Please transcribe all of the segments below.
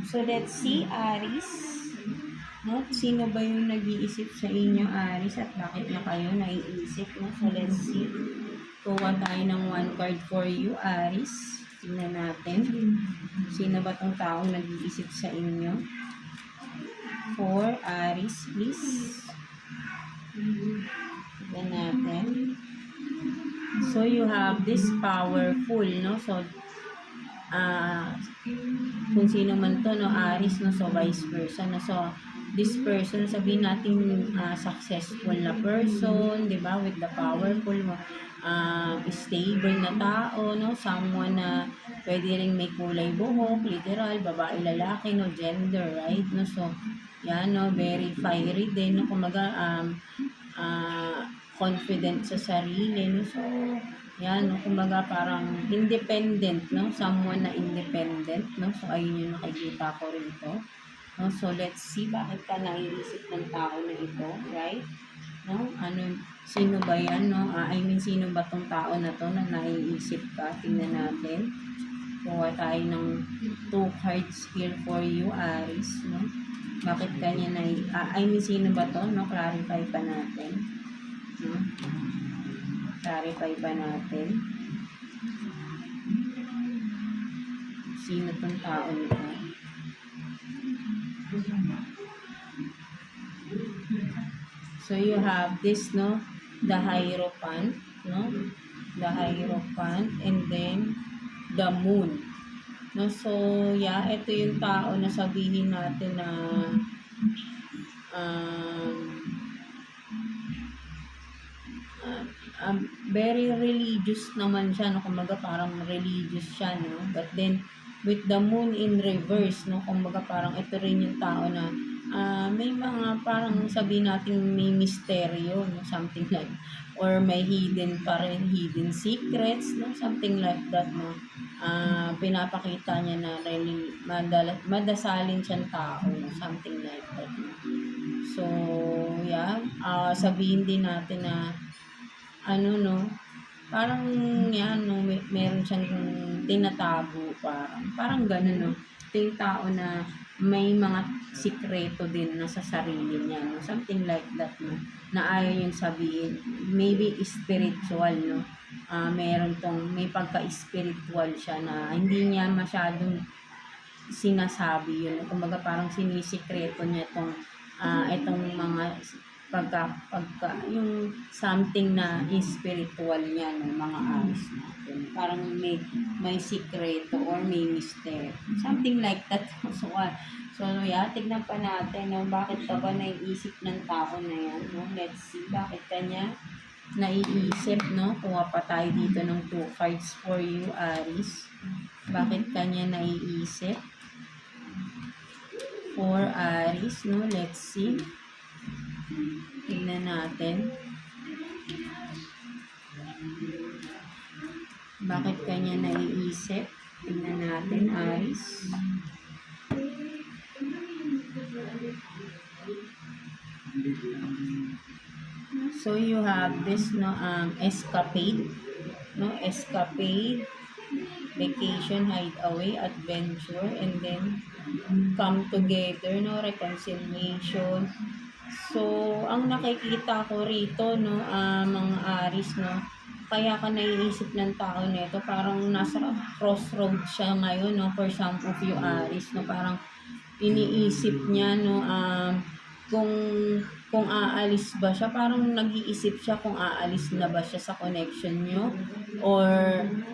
So, let's see, Aries. No? Sino ba yung nag-iisip sa inyo, Aries, at bakit na kayo naiisip? No? So, let's see. Kuha tayo ng one card for you, Aries. Tingnan natin. Sino ba tong taong nag-iisip sa inyo? For Aries, please. Tingnan natin. So, you have this powerful, no? So, kung sino man to, no, Aries, no, so vice versa, no, so this person, sabihin natin successful na person, di ba, with the powerful, stable na tao, no, someone na pwede ring may kulay buhok, literal, babae, lalaki, no, gender, right, no, so yan, no, very fiery din, no, kumaga, confident sa sarili, no, so yan, no, kumbaga parang independent, no? Someone na independent, no? So, ayun yung nakikita ko rito. No? So, let's see bakit ka naiisip ng tao na ito, right? No? Sino ba yan, no? Sino ba tong tao na to na naiisip ka? Tingnan natin. Kuha tayo ng 2 cards here for you, Aries, no? Bakit kanya sino ba to, no? Clarify pa natin. No? Clarify ba natin? Sino tong tao nito? So, you have this, no? The Hierophant, no? The Hierophant, and then the Moon. No? So, yeah, ito yung tao na sabihin natin na very religious naman siya, no? Kumbaga parang religious siya, no? But then, with the moon in reverse, no? Kumbaga parang ito rin yung tao na may mga parang sabihin natin may misteryo, no? Something like, or may hidden secrets, no? Something like that, no? Pinapakita niya na really madasalin siyang tao, no? Something like that, no? So, yeah, sabihin din natin na no, parang yan, no, meron siyang tinatago, parang gano'n, no. Ito yung tao na may mga sikreto din na sa sarili niya, no, something like that, no, na ayaw yung sabihin, maybe spiritual, no, may pagka-spiritual siya na hindi niya masyadong sinasabi yun, kumbaga parang sinisikreto niya itong mga yung something na spiritual niya, no, mga Aries natin. Parang may sikreto or may mystery. Something like that. So, yeah, tignan pa natin, no, bakit pa ba naiisip ng tao na yan, no? Let's see, bakit kanya naiisip, no? Kuha pa tayo dito ng 2 cards for you, Aries. Bakit kanya naiisip? For Aries, no? Let's see. Tingnan natin. Bakit kanya naiisip? Tingnan natin, Aries. So, you have this, no, escapade. No, escapade, vacation, hideaway, adventure, and then come together, no, reconciliation. So, ang nakikita ko rito, no, mga Aries, no, kaya ka naiisip ng tao nito, parang nasa crossroad siya ngayon, no, for some of you Aries, no, parang iniisip niya, no, kung aalis ba siya, parang nag-iisip siya kung aalis na ba siya sa connection nyo, or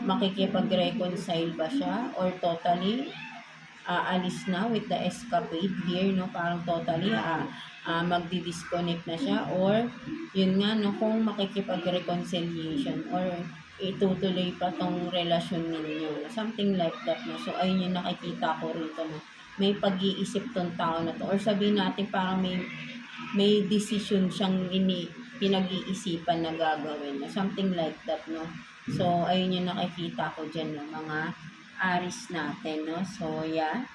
makikipag-reconcile ba siya, or totally aalis na with the escapade here, no, parang totally magdi-disconnect na siya, or yun nga, no, kung makikipag-reconciliation or itutuloy pa tong relasyon ninyo, something like that, no. So, ayun yung nakikita ko rito, no, may pag-iisip tong tao na to, or sabihin natin parang may decision siyang pinag-iisipan na gagawin, no? Something like that, no. So, ayun yung nakikita ko dyan, no, mga Aries natin, no. So, yeah.